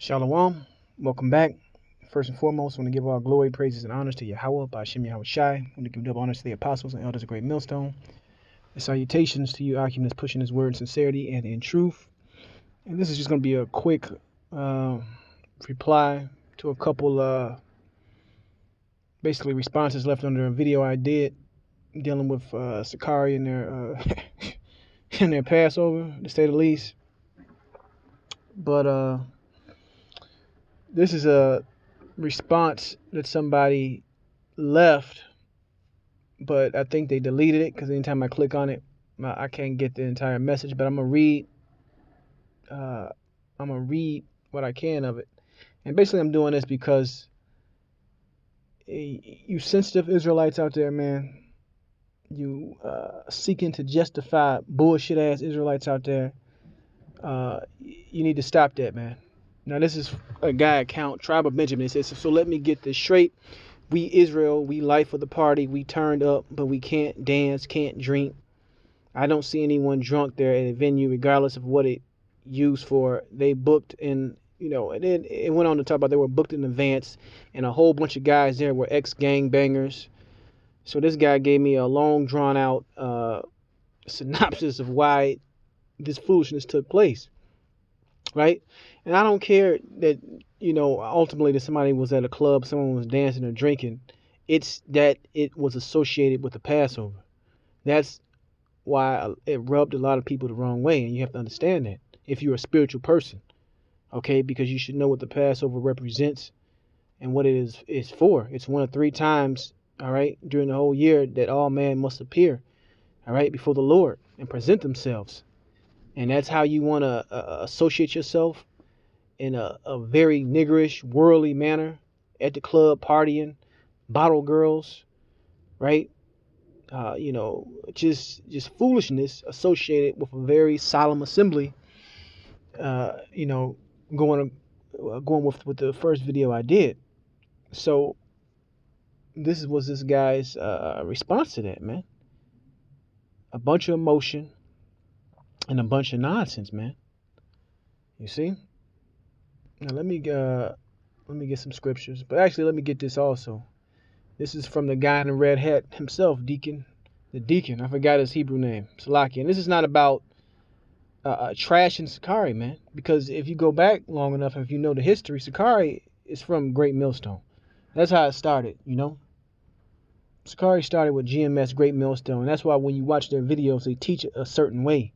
Shalom. Welcome back. First and foremost, I want to give all glory, praises, and honors to Yahweh, by Hashem Yahweh Shai. I want to give double honors to the apostles and elders of Great Millstone. And salutations to you, occupants pushing his word in sincerity and in truth. And this is just going to be a quick reply to a couple basically responses left under a video I did dealing with Sakari and their in their Passover, to say the least. But this is a response that somebody left, but I think they deleted it because anytime I click on it, I can't get the entire message. But I'm gonna read what I can of it. And basically, I'm doing this because you sensitive Israelites out there, man, you seeking to justify bullshit ass Israelites out there, you need to stop that, man. Now, this is a guy account, Tribe of Benjamin. It says, so let me get this straight. We Israel, we life of the party. We turned up, but we can't dance, can't drink. I don't see anyone drunk there at a venue, regardless of what it used for. They booked in, and then it went on to talk about they were booked in advance, and a whole bunch of guys there were ex-gangbangers. So this guy gave me a long, drawn-out synopsis of why this foolishness took place. Right? And I don't care that, ultimately that somebody was at a club, someone was dancing or drinking. It's that it was associated with the Passover. That's why it rubbed a lot of people the wrong way. And you have to understand that if you're a spiritual person, okay, because you should know what the Passover represents and what it is for. It's one of 3 times, all right, during the whole year that all man must appear, all right, before the Lord and present themselves. And that's how you want to associate yourself in a very niggerish, worldly manner at the club, partying, bottle girls, right? Just foolishness associated with a very solemn assembly. Going with the first video I did. So this was this guy's response to that, man. A bunch of emotion and a bunch of nonsense, man. You see? Now let me get some scriptures. But actually, let me get this also. This is from the guy in the red hat himself, Deacon. The Deacon. I forgot his Hebrew name. Salaki. And this is not about trashing Sakari, man. Because if you go back long enough, and if you know the history, Sakari is from Great Millstone. That's how it started, Sakari started with GMS Great Millstone. That's why when you watch their videos, they teach it a certain way.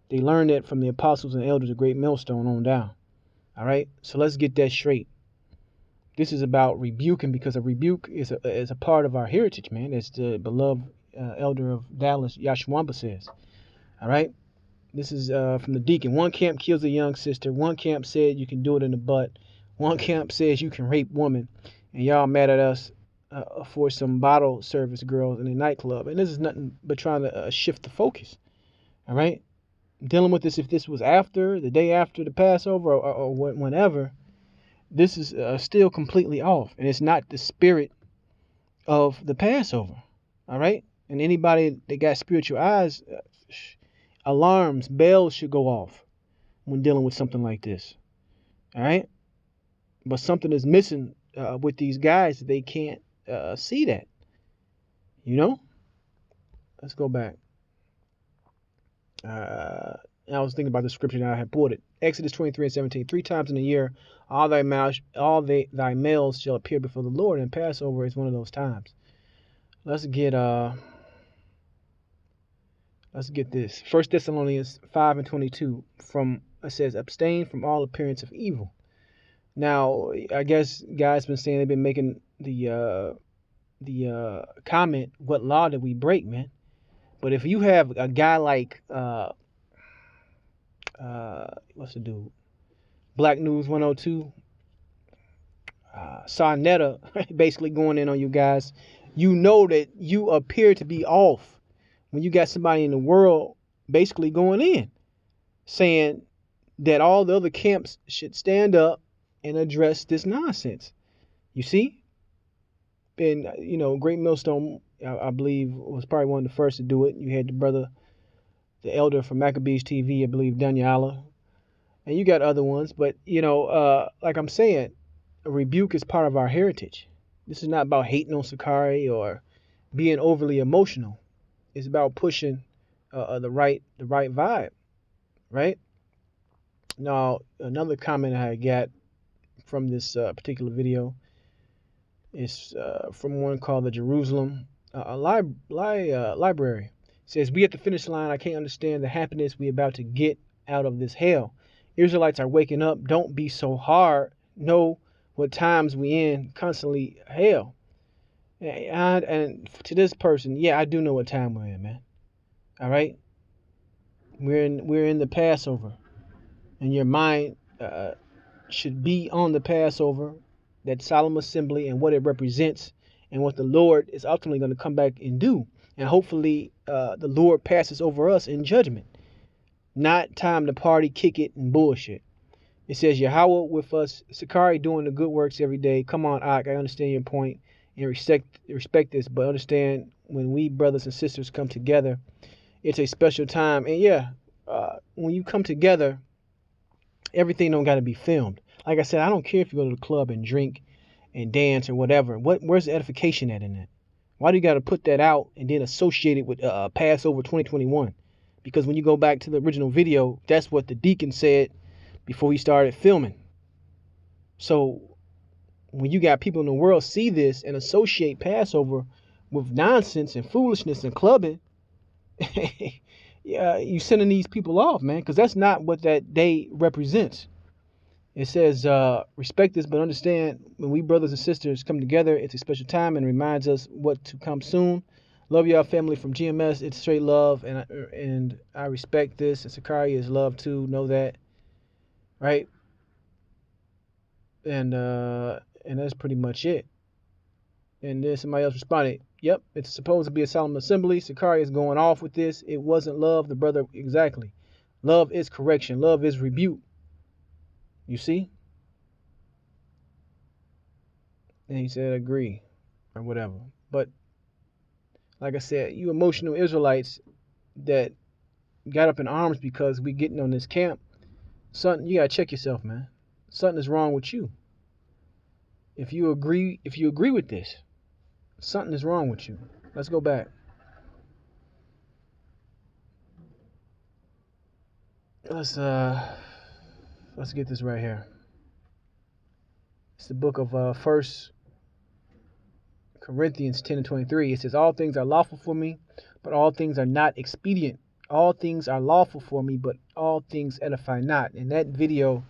They learned that from the apostles and elders of Great Millstone on down. All right? So let's get that straight. This is about rebuking, because a rebuke is a part of our heritage, man. As the beloved elder of Dallas, Yashwamba, says. All right? This is from the Deacon. One camp kills a young sister. One camp said you can do it in the butt. One camp says you can rape women. And y'all mad at us for some bottle service girls in a nightclub. And this is nothing but trying to shift the focus. All right? Dealing with this, if this was after, the day after the Passover or whenever, this is still completely off. And it's not the spirit of the Passover. All right? And anybody that got spiritual eyes, alarms, bells should go off when dealing with something like this. All right? But something is missing with these guys. They can't see that. Let's go back. I was thinking about the scripture and I had pulled it. Exodus 23:17. 3 times in a year, all thy males shall appear before the Lord, and Passover is one of those times. Let's get this. 1 Thessalonians 5:22. It says, abstain from all appearance of evil. Now, I guess guys been saying they've been making the comment, what law did we break, man? But if you have a guy like what's the dude? Black News 102, Sarnetta, basically going in on you guys, you know that you appear to be off when you got somebody in the world basically going in, saying that all the other camps should stand up and address this nonsense. You see? And, Great Millstone, I believe, was probably one of the first to do it. You had the elder from Maccabees TV, I believe, Daniela. and you got other ones, but like I'm saying, a rebuke is part of our heritage. This is not about hating on Sakari or being overly emotional. It's about pushing the right vibe, right? Now, another comment I got from this particular video is from one called the Jerusalem Library. It says, "We at the finish line. I can't understand the happiness we about to get out of this hell. Israelites are waking up. Don't be so hard. Know what times we in. Constantly hell." And to this person, yeah, I do know what time we're in, man. All right, we're in the Passover, and your mind should be on the Passover, that solemn assembly, and what it represents, and what the Lord is ultimately going to come back and do. And hopefully, the Lord passes over us in judgment. Not time to party, kick it, and bullshit. It says, Yahweh with us, Sakari doing the good works every day. Come on, Ak, I understand your point and respect this, but understand when we brothers and sisters come together, it's a special time. And yeah, when you come together, everything don't got to be filmed. Like I said, I don't care if you go to the club and drink and dance or whatever. Where's the edification at in that? Why do you got to put that out and then associate it with Passover 2021? Because when you go back to the original video, that's what the deacon said before he started filming. So when you got people in the world see this and associate Passover with nonsense and foolishness and clubbing, yeah, you sending these people off, man, because that's not what that day represents. It says, respect this, but understand when we brothers and sisters come together, it's a special time and reminds us what to come soon. Love y'all, family from GMS. It's straight love, and I respect this. And Sakari is love too. Know that, right? And that's pretty much it. And then somebody else responded, "Yep, it's supposed to be a solemn assembly. Sakari is going off with this. It wasn't love, the brother exactly. Love is correction. Love is rebuke. You see?" And he said, "Agree," or whatever. But like I said, you emotional Israelites that got up in arms because we getting on this camp, something you gotta check yourself, man. Something is wrong with you. If you agree with this, something is wrong with you. Let's go back. Let's get this right here. It's the book of First Corinthians 10 and 23. It says, "All things are lawful for me, but all things are not expedient. All things are lawful for me, but all things edify not." And that video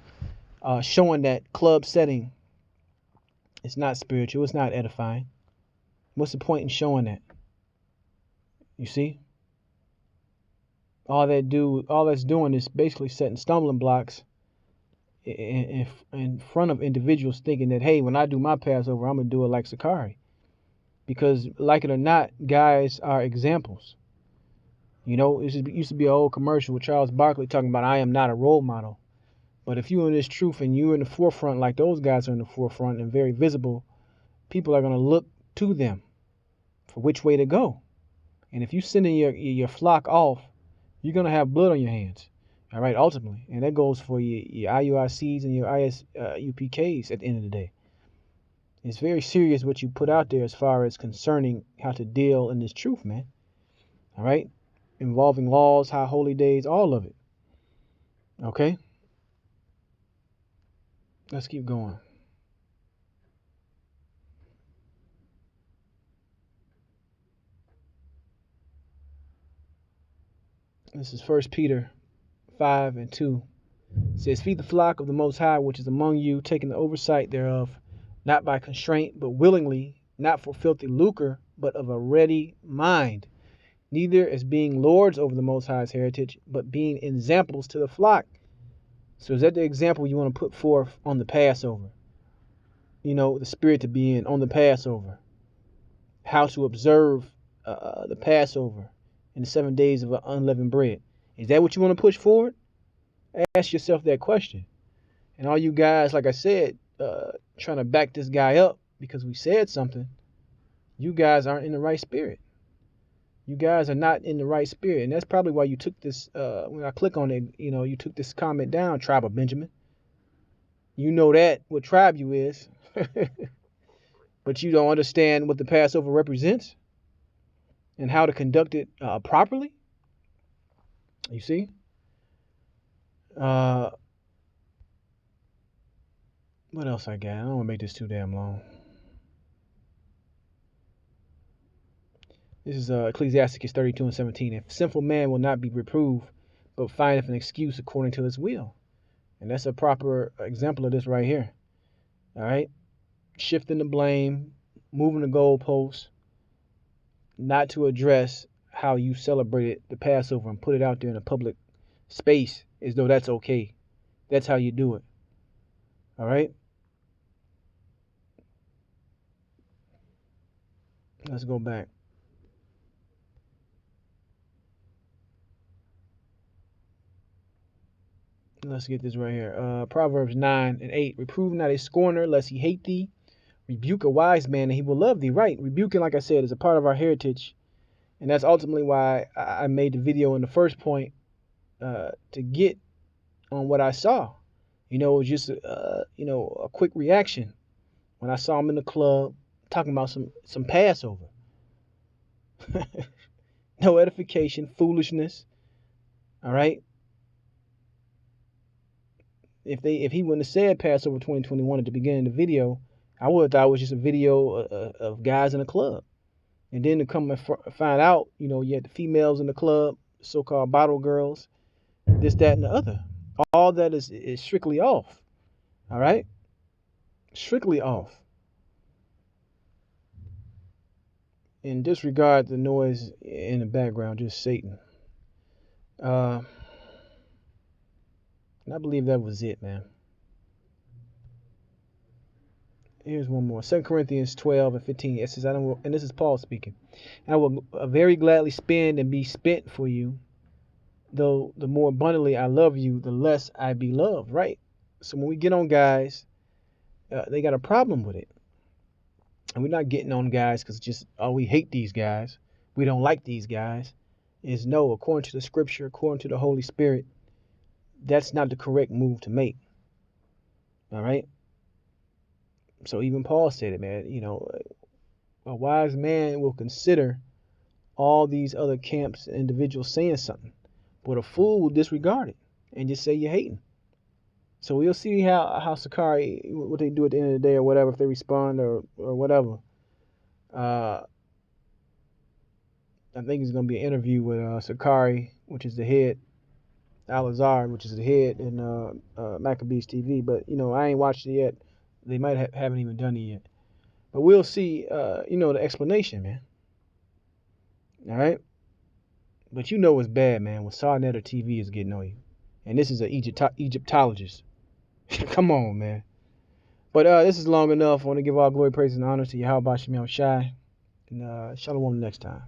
showing that club setting, it's not spiritual, it's not edifying. What's the point in showing that? You see? All that's doing is basically setting stumbling blocks in front of individuals thinking that, hey, when I do my Passover, I'm going to do it like Sakari. Because, like it or not, guys are examples. You know, it used to be an old commercial with Charles Barkley talking about, "I am not a role model." But if you're in this truth and you're in the forefront like those guys are in the forefront and very visible, people are going to look to them for which way to go. And if you're sending your flock off, you're going to have blood on your hands. All right, ultimately. And that goes for your IUICs and your ISUPKs at the end of the day. It's very serious what you put out there as far as concerning how to deal in this truth, man. All right? Involving laws, high holy days, all of it. Okay? Let's keep going. This is 1 Peter 5 and 2. It says, "Feed the flock of the Most High, which is among you, taking the oversight thereof, not by constraint, but willingly, not for filthy lucre, but of a ready mind, neither as being lords over the Most High's heritage, but being examples to the flock." So is that the example you want to put forth on the Passover? You know, the spirit to be in on the Passover. How to observe the Passover in the 7 days of unleavened bread. Is that what you want to push forward? Ask yourself that question. And all you guys, like I said, trying to back this guy up because we said something, you guys aren't in the right spirit. You guys are not in the right spirit, and that's probably why you took this. When I click on it, you took this comment down, tribe of Benjamin. You know that what tribe you is, but you don't understand what the Passover represents and how to conduct it properly. You see, what else I got? I don't want to make this too damn long. This is Ecclesiasticus 32:17. If sinful man will not be reproved, but findeth an excuse according to his will. And that's a proper example of this right here. All right. Shifting the blame, moving the goalposts, not to address how you celebrated the Passover and put it out there in a public space as though that's okay. That's how you do it. All right. Let's go back. Let's get this right here. Proverbs 9:8. Reprove not a scorner, lest he hate thee. Rebuke a wise man, and he will love thee. Right. Rebuking, like I said, is a part of our heritage. And that's ultimately why I made the video in the first point, to get on what I saw. It was just, a quick reaction when I saw him in the club talking about some Passover. No edification, foolishness. All right. If he wouldn't have said Passover 2021 at the beginning of the video, I would have thought it was just a video of guys in a club. And then to come and find out, you had the females in the club, so-called bottle girls, this, that, and the other. All that is strictly off. All right? Strictly off. And disregard the noise in the background, just Satan. And I believe that was it, man. Here's one more. 2 Corinthians 12:15. It says, and this is Paul speaking. I will very gladly spend and be spent for you, though the more abundantly I love you, the less I be loved. Right? So when we get on guys, they got a problem with it. And we're not getting on guys because we hate these guys. We don't like these guys. Is no, according to the scripture, according to the Holy Spirit, that's not the correct move to make. All right? So even Paul said it, man. A wise man will consider all these other camps and individuals saying something, but a fool will disregard it and just say you're hating. So we'll see how Sakari, what they do at the end of the day or whatever, if they respond or whatever. I think it's going to be an interview with Sakari, which is the head, Al-Azhar, which is the head in Maccabees TV. But, I ain't watched it yet. They might haven't even done it yet. But we'll see, the explanation, man. All right? But it's bad, man, when Sarnet or TV is getting on you. And this is an Egyptologist. Come on, man. But this is long enough. I want to give all glory, praise, and honor to Yahweh Shem Shai. And shalom next time.